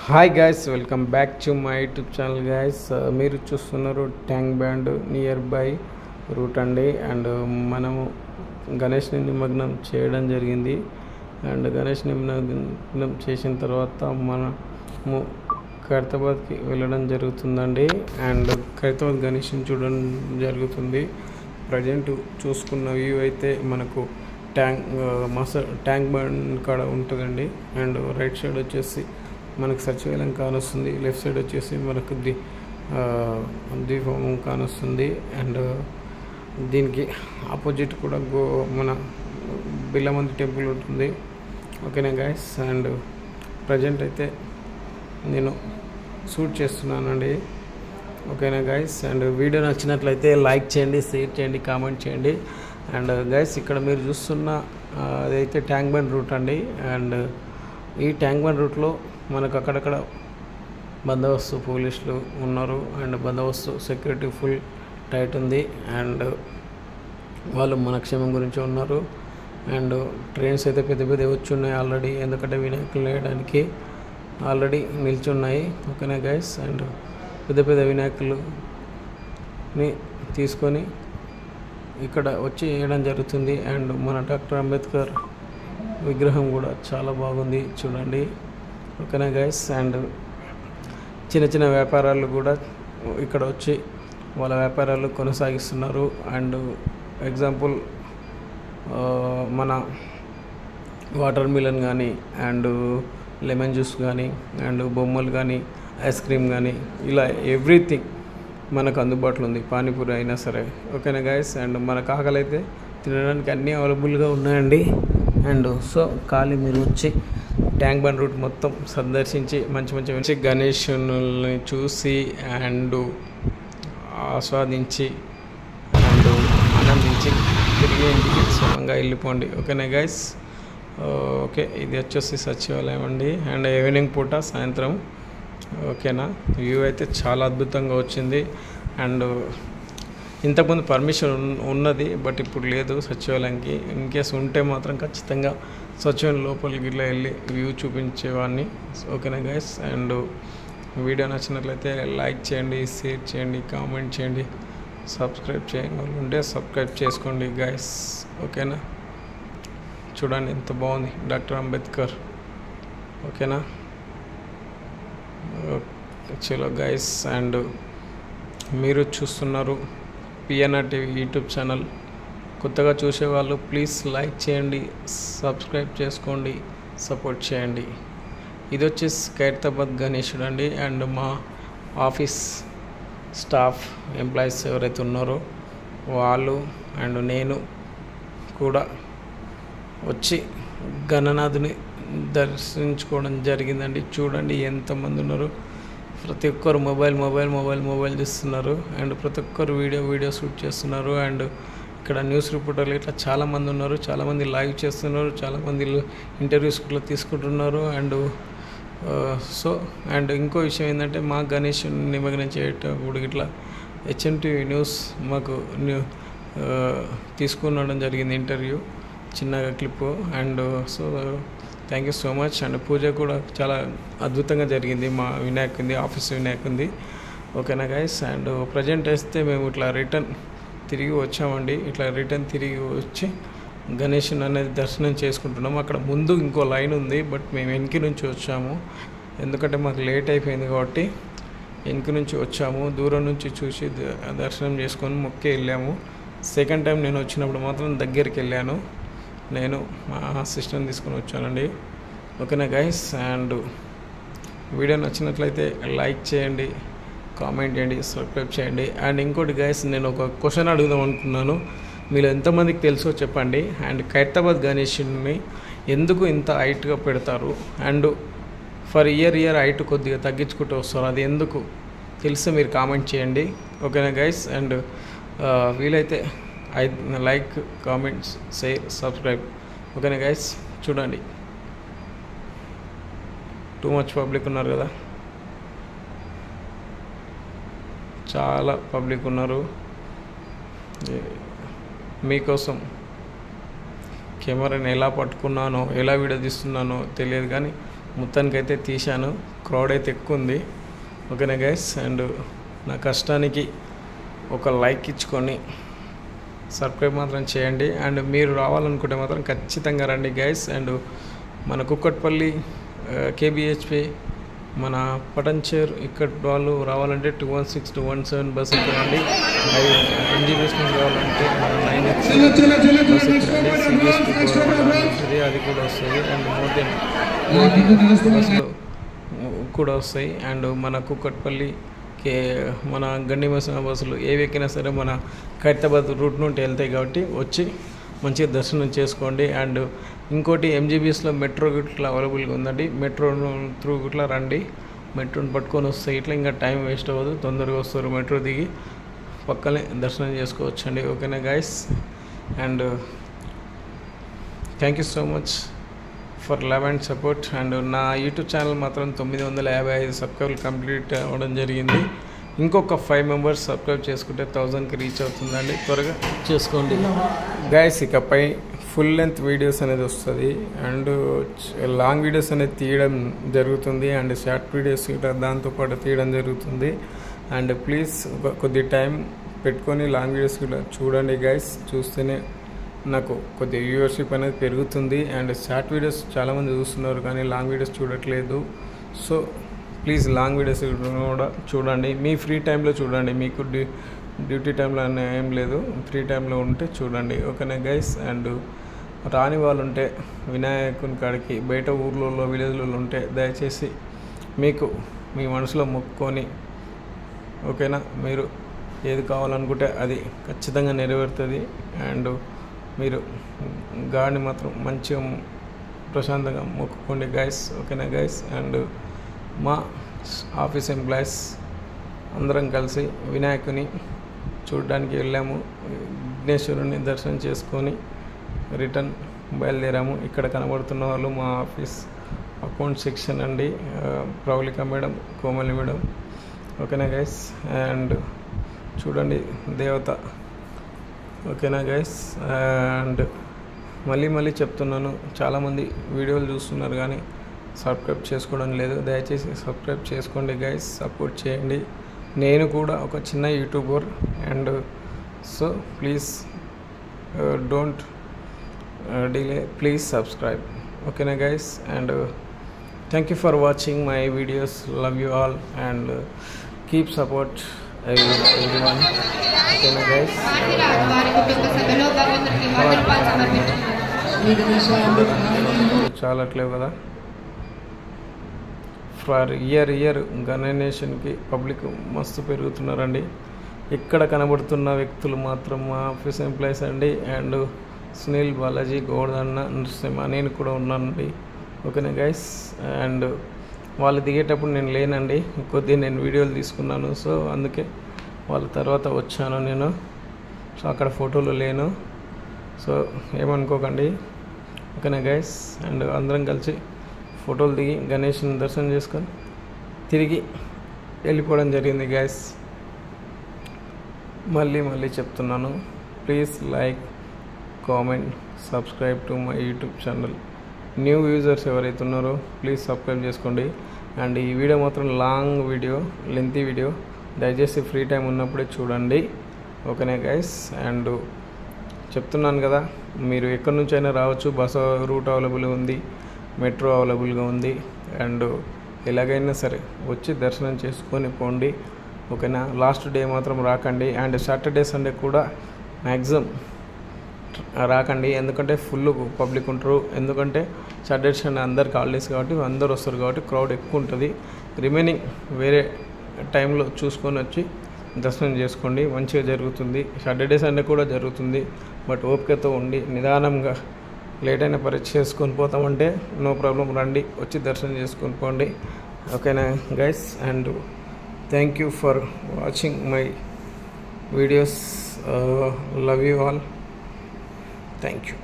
Hi guys, welcome back to my YouTube channel guys. మీరు చూస్తున్నారు tank band near by root అండి. And మనము గణేష్ని నిమగ్నం చేయడం జరిగింది. అండ్ గణేష్ నిమగ్నం చేసిన తర్వాత మనము ఖైరతాబాద్కి వెళ్ళడం జరుగుతుందండి. అండ్ ఖైరతాబాద్ గణేష్ని చూడడం జరుగుతుంది. ప్రజెంట్ చూసుకున్న వ్యూ అయితే మనకు ట్యాంక్ బ్యాండ్ కాడ ఉంటుందండి. అండ్ రైట్ సైడ్ వచ్చేసి మనకు సచివాలయం కానొస్తుంది, లెఫ్ట్ సైడ్ వచ్చేసి మనకు దీపం కానొస్తుంది. అండ్ దీనికి ఆపోజిట్ కూడా మన బిల్లమంది టెంపుల్ ఉంటుంది. ఓకేనా గైస్. అండ్ ప్రజెంట్ అయితే నేను షూట్ చేస్తున్నానండి. ఓకేనా గైస్. అండ్ వీడియో నచ్చినట్లయితే లైక్ చేయండి, షేర్ చేయండి, కామెంట్ చేయండి. అండ్ గైస్, ఇక్కడ మీరు చూస్తున్న అదైతే ట్యాంక్ బండ్ రూట్ అండి. అండ్ ఈ ట్యాంక్ బండ్ రూట్లో మనకు అక్కడక్కడ బందోబస్తు పోలీసులు ఉన్నారు. అండ్ బందోబస్తు సెక్యూరిటీ ఫుల్ టైట్ ఉంది. అండ్ వాళ్ళు మన క్షేమం గురించి ఉన్నారు. అండ్ ట్రైన్స్ అయితే పెద్ద పెద్ద వచ్చి ఉన్నాయి ఆల్రెడీ, ఎందుకంటే వినాయకులు వేయడానికి ఆల్రెడీ నిల్చున్నాయి. ఓకేనా గైస్. అండ్ పెద్ద పెద్ద వినాయకులని తీసుకొని ఇక్కడ వచ్చి వేయడం జరుగుతుంది. అండ్ మన డాక్టర్ అంబేద్కర్ విగ్రహం కూడా చాలా బాగుంది చూడండి. ఓకేనా గైస్. అండ్ చిన్న చిన్న వ్యాపారాలు కూడా ఇక్కడ వచ్చి వాళ్ళ వ్యాపారాలు కొనసాగిస్తున్నారు. అండ్ ఎగ్జాంపుల్ మన వాటర్ మిలన్ కానీ, అండ్ లెమన్ జ్యూస్ కానీ, అండ్ బొమ్మలు కానీ, ఐస్ క్రీమ్ కానీ, ఇలా ఎవ్రీథింగ్ మనకు అందుబాటులో ఉంది. పానీపూరి అయినా సరే. ఓకేనా గైస్. అండ్ మనకు ఆకలి అయితే తినడానికి అన్నీ అవైలబుల్గా ఉన్నాయండి. అండ్ సో ఖాళీ మీరు వచ్చి ట్యాంక్ బండ్ రూట్ మొత్తం సందర్శించి మంచి గణేశుని చూసి అండ్ ఆస్వాదించి అండ్ ఆనందించి తిరిగి ఇంటికి సుఖంగా వెళ్ళిపోండి. ఓకేనా గైస్. ఓకే, ఇది వచ్చేసి సచివాలయం అండి. అండ్ ఈవినింగ్ పూట సాయంత్రం. ఓకేనా. వ్యూ అయితే చాలా అద్భుతంగా వచ్చింది. అండ్ ఇంతకుముందు పర్మిషన్ ఉన్నది, బట్ ఇప్పుడు లేదు సచివాలయంకి. ఇన్కేస్ ఉంటే మాత్రం ఖచ్చితంగా సచివాలయం లోపలికి ఇట్లా వెళ్ళి వ్యూ చూపించేవాడిని. ఓకేనా గైస్. అండ్ వీడియో నచ్చినట్లయితే లైక్ చేయండి, షేర్ చేయండి, కామెంట్ చేయండి, సబ్స్క్రైబ్ చేయండి. వాళ్ళు ఉంటే సబ్స్క్రైబ్ చేసుకోండి గైస్. ఓకేనా. చూడండి ఎంత బాగుంది డాక్టర్ అంబేద్కర్. ఓకేనా. చలో గైస్. అండ్ మీరు చూస్తున్నారు పిఎన్ఆర్ టీవీ యూట్యూబ్ ఛానల్. కొత్తగా చూసేవాళ్ళు ప్లీజ్ లైక్ చేయండి, సబ్స్క్రైబ్ చేసుకోండి, సపోర్ట్ చేయండి. ఇది వచ్చేసి ఖైరతాబాద్ గణేశుడు అండి. అండ్ మా ఆఫీస్ స్టాఫ్ ఎంప్లాయీస్ ఎవరైతే ఉన్నారో వాళ్ళు అండ్ నేను కూడా వచ్చి గణనాథుని దర్శించుకోవడం జరిగిందండి. చూడండి ఎంతమంది ఉన్నారు. ప్రతి ఒక్కరు మొబైల్ తీస్తున్నారు. అండ్ ప్రతి ఒక్కరు వీడియో షూట్ చేస్తున్నారు. అండ్ ఇక్కడ న్యూస్ రిపోర్టర్లు ఇట్లా చాలామంది ఉన్నారు. చాలామంది లైవ్ చేస్తున్నారు, చాలామంది ఇంటర్వ్యూస్ కూడా తీసుకుంటున్నారు. అండ్ సో అండ్ ఇంకో విషయం ఏంటంటే మా గణేష్ నిమగ్నం చేయటప్పుడు ఇట్లా హెచ్ఎంటీవీ న్యూస్ మాకు తీసుకునడం జరిగింది ఇంటర్వ్యూ, చిన్నగా clip. And so thank you so much. And Pooja కూడా చాలా అద్భుతంగా జరిగింది మా వినాయకుంది, ఆఫీస్ వినాయకుంది. ఓకేనా గైస్. అండ్ ప్రజెంట్ వేస్తే మేము ఇట్లా రిటర్న్ తిరిగి వచ్చామండి. ఇట్లా రిటర్న్ తిరిగి వచ్చి గణేషుని అనేది దర్శనం చేసుకుంటున్నాం. అక్కడ ముందు ఇంకో లైన్ ఉంది, బట్ మేము వెనక నుంచి వచ్చాము. ఎందుకంటే మాకు లేట్ అయిపోయింది కాబట్టి వెనక నుంచి వచ్చాము. దూరం నుంచి చూసి దర్శనం చేసుకొని మొక్కి వెళ్ళాము. సెకండ్ టైం నేను వచ్చినప్పుడు మాత్రం దగ్గరికి వెళ్ళాను. నేను మా అసిస్టెంట్ తీసుకొని వచ్చానండి. ఓకేనా గైస్. అండ్ వీడియో నచ్చినట్లయితే లైక్ చేయండి, కామెంట్ చేయండి, సబ్స్క్రైబ్ చేయండి. అండ్ ఇంకోటి గైస్, నేను ఒక క్వశ్చన్ అడుగుదాం అనుకున్నాను. మీరు ఎంతమందికి తెలుసో చెప్పండి. అండ్ ఖైరతాబాద్ గణేషుని ఎందుకు ఇంత హైట్గా పెడతారు? అండ్ ఫర్ ఇయర్ హైట్ కొద్దిగా తగ్గించుకుంటూ వస్తారు, అది ఎందుకు తెలిస్తే మీరు కామెంట్ చేయండి. ఓకేనా గైస్. అండ్ వీలైతే లైక్, కామెంట్స్, షేర్, సబ్స్క్రైబ్. ఓకేనా గైస్. చూడండి టూ మచ్ పబ్లిక్ ఉన్నారు కదా, చాలా పబ్లిక్ ఉన్నారు. మీకోసం కెమెరాని ఎలా పట్టుకున్నానో, ఎలా వీడియో తీస్తున్నానో తెలియదు, కానీ మొత్తానికైతే తీశాను. క్రౌడ్ అయితే ఎక్కువ ఉంది. ఓకేనా గైస్, అండ్ నా కష్టానికి ఒక లైక్ ఇచ్చుకొని సబ్స్క్రైబ్ మాత్రం చేయండి. అండ్ మీరు రావాలనుకుంటే మాత్రం ఖచ్చితంగా రండి గైస్. అండ్ మన కుక్కట్పల్లి కేబిహెచ్పి మన పటంచేర్ ఇక్కడ వాళ్ళు రావాలంటే 216 217 బస్ ఎక్కరండి. అది NGBS నుంచి రావాలంటే మన 9X బస్ ఎక్కరండి. ఉంటుంది, అది కూడా వస్తుంది. అండ్ మోర్ దెన్ బస్సులు కూడా వస్తాయి. అండ్ మన కుక్కట్పల్లి మన గండిమేసిన బస్సులు ఏవి ఎక్కినా సరే మన ఖైరతాబాద్ రూట్ నుండి వెళ్తాయి కాబట్టి వచ్చి మంచిగా దర్శనం చేసుకోండి. అండ్ ఇంకోటి MGBSలో మెట్రో గిట్లా అవైలబుల్గా ఉందండి. మెట్రో త్రూ గిట్లా రండి, మెట్రోని పట్టుకొని వస్తే ఇట్లా ఇంకా టైం వేస్ట్ అవ్వదు, తొందరగా వస్తారు. మెట్రో దిగి పక్కనే దర్శనం చేసుకోవచ్చండి. ఓకేనా guys, and thank you so much for love and support. And నా యూట్యూబ్ ఛానల్ మాత్రం 955 సబ్స్క్రైబ్ కంప్లీట్ అవ్వడం జరిగింది. ఇంకొక 5 మెంబర్స్ సబ్స్క్రైబ్ చేసుకుంటే 1000కి రీచ్ అవుతుందండి. త్వరగా చేసుకోండి గైస్. ఇకపై ఫుల్ లెంత్ వీడియోస్ అనేది వస్తుంది, అండ్ లాంగ్ వీడియోస్ అనేది తీయడం జరుగుతుంది, అండ్ షార్ట్ వీడియోస్ ఇట్లా దాంతోపాటు తీయడం జరుగుతుంది. అండ్ ప్లీజ్ కొద్ది టైం పెట్టుకొని లాంగ్ వీడియోస్ ఇట్లా చూడండి గైస్. చూస్తేనే నాకు కొద్దిగా వ్యూవర్షిప్ అనేది పెరుగుతుంది. అండ్ షార్ట్ వీడియోస్ చాలామంది చూస్తున్నారు కానీ లాంగ్ వీడియోస్ చూడట్లేదు. సో ప్లీజ్ లాంగ్ వీడియోస్ కూడా చూడండి, మీ ఫ్రీ టైంలో చూడండి. మీకు డ్యూటీ టైంలో ఏం లేదు, ఫ్రీ టైంలో ఉంటే చూడండి. ఓకేనా గైస్, అండ్ రాని వాళ్ళు ఉంటే వినాయకుని కాడికి బయట ఊర్లలో విలేజ్లలో ఉంటే దయచేసి మీకు మీ మనసులో మొక్కుకొని, ఓకేనా, మీరు ఏది కావాలనుకుంటే అది ఖచ్చితంగా నెరవేరుతుంది. అండ్ మీరు గాడిని మాత్రం మంచిగా ప్రశాంతంగా మొక్కుకోండి గైస్. ఓకేనా గైస్, అండ్ మా ఆఫీస్ ఎంప్లాయీస్ అందరం కలిసి వినాయకుని చూడడానికి వెళ్ళాము. విఘ్నేశ్వరుని దర్శనం చేసుకొని రిటర్న్ బయలుదేరాము. ఇక్కడ కనబడుతున్న వాళ్ళు మా ఆఫీస్ అకౌంట్ సెక్షన్ అండి, ప్రవళిక మేడం, కోమలి మేడం. ఓకేనా గైస్, అండ్ చూడండి దేవత. ఓకేనా గైస్, అండ్ మళ్ళీ చెప్తున్నాను, చాలామంది వీడియోలు చూస్తున్నారు కానీ సబ్స్క్రైబ్ చేసుకోవడం లేదు. దయచేసి సబ్స్క్రైబ్ చేసుకోండి గైస్, సపోర్ట్ చేయండి. నేను కూడా ఒక చిన్న YouTuber, and so please don't delay, please subscribe. ఓకేనా guys, and thank you for watching my videos. Love you all and keep support everyone. ఓకేనా గైస్, చాలట్లేవు కదా. ఫర్ ఇయర్ గణనేషన్కి పబ్లిక్ మస్తు పెరుగుతున్నారండి. ఇక్కడ కనబడుతున్న వ్యక్తులు మాత్రం మా ఆఫీస్ ఎంప్లాయీస్ అండి. అండ్ సునీల్, బాలాజీ, గోవర్ధన్న, నరసింహ, నేను కూడా ఉన్నానండి. ఓకేనా గైస్, అండ్ వాళ్ళు దిగేటప్పుడు నేను లేనండి, కొద్దిగా నేను వీడియోలు తీసుకున్నాను. సో అందుకే వాళ్ళ తర్వాత వచ్చాను నేను. సో అక్కడ ఫోటోలు లేను, సో ఏమనుకోకండి. ఓకేనా గైస్, అండ్ అందరం కలిసి ఫోటోలు దిగి గణేష్ని దర్శనం చేసుకొని తిరిగి వెళ్ళిపోవడం జరిగింది గైస్. మళ్ళీ చెప్తున్నాను, please like, comment, subscribe to my YouTube channel. New users ఎవరైతే ఉన్నారో ప్లీజ్ సబ్స్క్రైబ్ చేసుకోండి. అండ్ ఈ వీడియో మాత్రం లాంగ్ వీడియో, లెంతీ వీడియో, దయచేసి ఫ్రీ టైం ఉన్నప్పుడే చూడండి. ఓకేనా గైస్, అండ్ చెప్తున్నాను కదా, మీరు ఎక్కడి నుంచి అయినా రావచ్చు. బస్సు రూట్ అవైలబుల్గా ఉంది, మెట్రో అవైలబుల్గా ఉంది. అండ్ ఎలాగైనా సరే వచ్చి దర్శనం చేసుకొని పోండి. ఓకేనా, లాస్ట్ డే మాత్రం రాకండి. అండ్ సాటర్డే సండే కూడా మ్యాక్సిమం రాకండి, ఎందుకంటే ఫుల్ పబ్లిక్ ఉంటారు. ఎందుకంటే సాటర్డే సండే అందరికి హాలిడేస్ కాబట్టి అందరు వస్తారు కాబట్టి క్రౌడ్ ఎక్కువ ఉంటుంది. రిమైనింగ్ వేరే టైంలో చూసుకొని వచ్చి దర్శనం చేసుకోండి, మంచిగా జరుగుతుంది. సాటర్డే సండే కూడా జరుగుతుంది, బట్ ఓపికతో ఉండి నిదానంగా లేట్ అయిన పరీక్ష చేసుకొని పోతామంటే నో ప్రాబ్లం, రండి వచ్చి దర్శనం చేసుకొని పోండి. ఓకేనా guys, and thank you for watching my videos. Love you all, thank you.